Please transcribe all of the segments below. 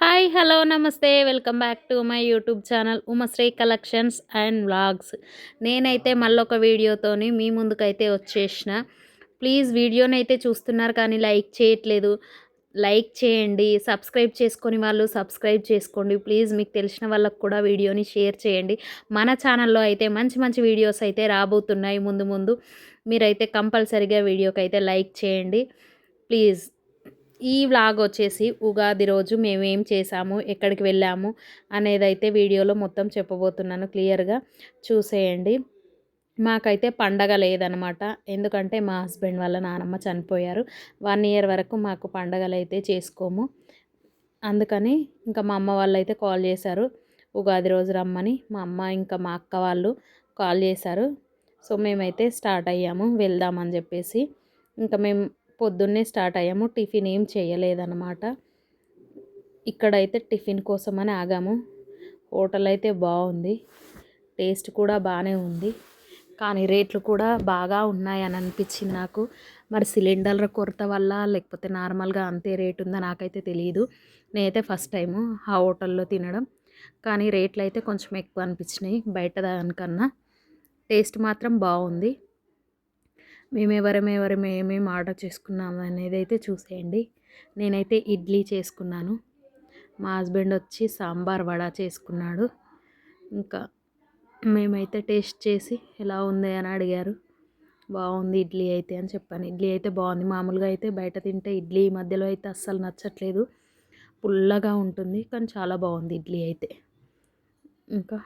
Hi hello నమస్తే welcome back to my YouTube channel Umasri collections and vlogs. నేనైతే మళ్ళొక వీడియోతోని మీ ముందుకైతే వచ్చేసిన. ప్లీజ్ వీడియోనైతే చూస్తున్నారు కానీ లైక్ చేయట్లేదు. లైక్ చేయండి. సబ్స్క్రైబ్ చేసుకొని వాళ్ళు సబ్స్క్రైబ్ చేసుకోండి. ప్లీజ్ మీకు తెలిసిన వాళ్ళకు కూడా వీడియోని షేర్ చేయండి. మన ఛానల్లో అయితే మంచి మంచి వీడియోస్ అయితే రాబోతున్నాయి ముందు ముందు. మీరైతే కంపల్సరీగా వీడియోకైతే లైక్ చేయండి ప్లీజ్. ఈ వ్లాగ్ వచ్చేసి ఉగాది రోజు మేమేం చేసాము, ఎక్కడికి వెళ్ళాము అనేదైతే వీడియోలో మొత్తం చెప్పబోతున్నాను. క్లియర్గా చూసేయండి. మాకైతే పండగ లేదనమాట. ఎందుకంటే మా హస్బెండ్ వాళ్ళ నానమ్మ చనిపోయారు. 1 ఇయర్ వరకు మాకు పండగలైతే చేసుకోము. అందుకని ఇంకా మా అమ్మ వాళ్ళైతే కాల్ చేశారు ఉగాది రోజు రమ్మని. మా అమ్మ ఇంకా మా అక్క వాళ్ళు కాల్ చేశారు. సో మేమైతే స్టార్ట్ అయ్యాము వెళ్దామని చెప్పేసి. ఇంకా మేము పొద్దున్నే స్టార్ట్ అయ్యాము. టిఫిన్ ఏం చేయలేదన్నమాట. ఇక్కడైతే టిఫిన్ కోసమని ఆగాము. హోటల్ అయితే బాగుంది, టేస్ట్ కూడా బాగానే ఉంది, కానీ రేట్లు కూడా బాగా ఉన్నాయని అనిపించింది నాకు. మరి సిలిండర్ల కొరత వల్ల లేకపోతే నార్మల్గా అంతే రేట్ ఉందా నాకైతే తెలియదు. నేనైతే ఫస్ట్ టైము ఆ హోటల్లో తినడం, కానీ రేట్లు అయితే కొంచెం ఎక్కువ అనిపించినాయి బయట దానికన్నా. టేస్ట్ మాత్రం బాగుంది. మేమెవరం ఏమేమి ఆర్డర్ చేసుకున్నాము అనేది అయితే చూసేయండి. నేనైతే ఇడ్లీ చేసుకున్నాను. మా హస్బెండ్ వచ్చి సాంబార్ వడ చేసుకున్నాడు. ఇంకా మేమైతే టేస్ట్ చేసి ఎలా ఉంది అని అడిగారు. బాగుంది ఇడ్లీ అయితే అని చెప్పాను. ఇడ్లీ అయితే బాగుంది. మామూలుగా అయితే బయట తింటే ఇడ్లీ మధ్యలో అయితే అస్సలు నచ్చట్లేదు, పుల్లగా ఉంటుంది, కానీ చాలా బాగుంది ఇడ్లీ అయితే. ఇంకా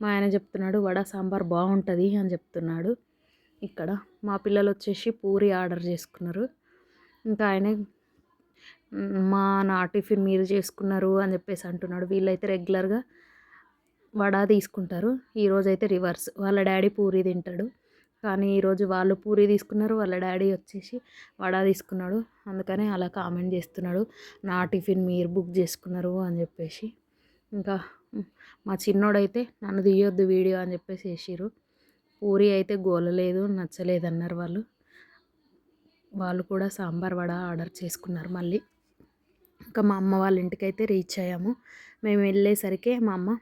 మా ఆయన చెప్తున్నాడు వడ సాంబార్ బాగుంటుంది అని చెప్తున్నాడు. ఇక్కడ మా పిల్లలు వచ్చేసి పూరి ఆర్డర్ చేసుకున్నారు. ఇంకా ఆయన నా టిఫిన్ మీరు చేసుకున్నారు అని చెప్పేసి అంటున్నాడు. వీళ్ళైతే రెగ్యులర్గా వడ తీసుకుంటారు. ఈరోజు అయితే రివర్స్, వాళ్ళ డాడీ పూరి తింటాడు, కానీ ఈరోజు వాళ్ళు పూరి తీసుకున్నారు, వాళ్ళ డాడీ వచ్చేసి వడ తీసుకున్నాడు. అందుకనే అలా కామెంట్ చేస్తున్నాడు, నా టిఫిన్ మీరు బుక్ చేసుకున్నారు అని చెప్పేసి. ఇంకా మా చిన్నోడైతే నన్ను తీయొద్దు వీడియో అని చెప్పేసి వేసిర్రు. పూరి అయితే గోలలేదు, నచ్చలేదన్నారు వాళ్ళు. వాళ్ళు కూడా సాంబార్ వడ ఆర్డర్ చేసుకున్నారు మళ్ళీ. ఇంకా మా అమ్మ వాళ్ళ ఇంటికైతే రీచ్ అయ్యాము. మేము వెళ్ళేసరికి మా అమ్మ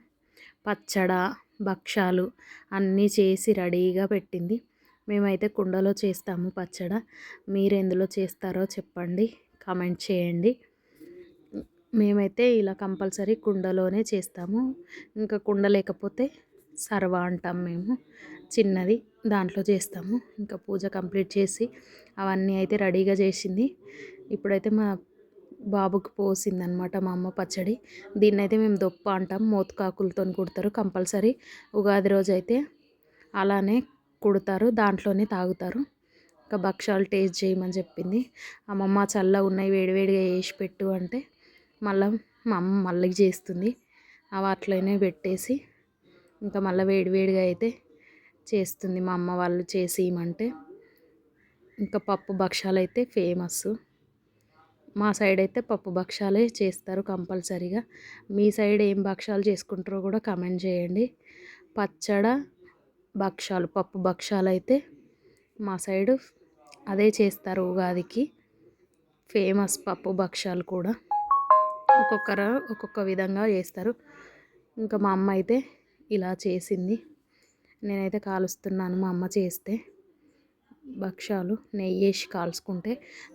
పచ్చడ భక్షాలు అన్నీ చేసి రెడీగా పెట్టింది. మేమైతే కుండలో చేస్తాము పచ్చడ. మీరు ఎందులో చేస్తారో చెప్పండి, కామెంట్ చేయండి. మేమైతే ఇలా కంపల్సరీ కుండలోనే చేస్తాము. ఇంకా కుండ లేకపోతే సర్వ అంటాం మేము, చిన్నది, దాంట్లో చేస్తాము. ఇంకా పూజ కంప్లీట్ చేసి అవన్నీ అయితే రెడీగా చేసింది. ఇప్పుడైతే మా బాబుకి పోసిందనమాట మా అమ్మ పచ్చడి. దీన్నైతే మేము దొప్ప అంటాం, మోతుకాకులతో కుడతారు కంపల్సరీ. ఉగాది రోజు అయితే అలానే కుడతారు, దాంట్లోనే తాగుతారు. ఇంకా భక్షాలు టేస్ట్ చేయమని చెప్పింది అమ్మమ్మ. చల్లగా ఉన్నాయి, వేడివేడిగా వేసి పెట్టు అంటే మళ్ళీ మా అమ్మ మళ్ళీ చేస్తుంది. అవి అట్లనే పెట్టేసి ఇంకా మళ్ళీ వేడివేడిగా అయితే చేస్తుంది మా అమ్మ వాళ్ళు చేసి ఇవ్వమంటే. ఇంకా పప్పు భక్షాలు అయితే ఫేమస్. మా సైడ్ అయితే పప్పు భక్షాలే చేస్తారు కంపల్సరీగా. మీ సైడ్ ఏం భక్షాలు చేసుకుంటారో కూడా కామెంట్ చేయండి. పచ్చడ భక్షాలు, పప్పు భక్షాలు అయితే మా సైడు అదే చేస్తారు ఉగాదికి. ఫేమస్ పప్పు భక్షాలు కూడా. ఒక్కొక్కరు ఒక్కొక్క విధంగా చేస్తారు. ఇంకా మా అమ్మ అయితే ఇలా చేసింది, నేనైతే కాలుస్తున్నాను. మా అమ్మ చేస్తే భక్షాలు నెయ్యి వేసి కాల్చుకుంటే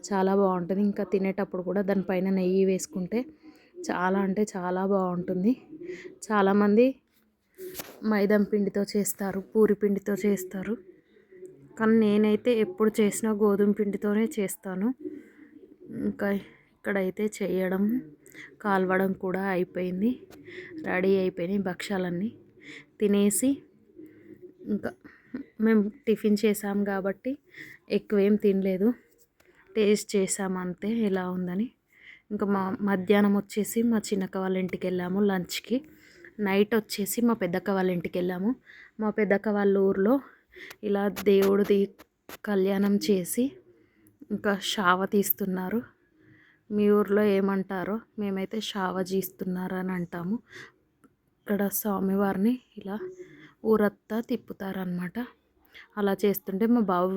చాలా బాగుంటుంది. ఇంకా తినేటప్పుడు కూడా దానిపైన నెయ్యి వేసుకుంటే చాలా అంటే చాలా బాగుంటుంది. చాలామంది మైదా పిండితో చేస్తారు, పూరి పిండితో చేస్తారు, కానీ నేనైతే ఎప్పుడు చేసినా గోధుమ పిండితోనే చేస్తాను. ఇంకా ఇక్కడైతే చేయడం కాల్వడం కూడా అయిపోయింది, రెడీ అయిపోయినాయి భక్షాలన్నీ. తినేసి ఇంకా మేము టిఫిన్ చేసాం కాబట్టి ఎక్కువేం తినలేదు, టేస్ట్ చేసాం అంతే ఎలా ఉందని. ఇంకా మధ్యాహ్నం వచ్చేసి మా చిన్నక్క వాళ్ళ ఇంటికి వెళ్ళాము లంచ్కి. నైట్ వచ్చేసి మా పెద్దక్క వాళ్ళ ఇంటికి వెళ్ళాము. మా పెద్దక్క వాళ్ళ ఊర్లో ఇలా దేవుడిది కళ్యాణం చేసి ఇంకా షావ తీస్తున్నారు. మీ ఊర్లో ఏమంటారో, మేమైతే షావ తీస్తున్నారు అని అంటాము. ఇక్కడ స్వామివారిని ఇలా ఊరంతా తిప్పుతారనమాట. అలా చేస్తుంటే మా బాబు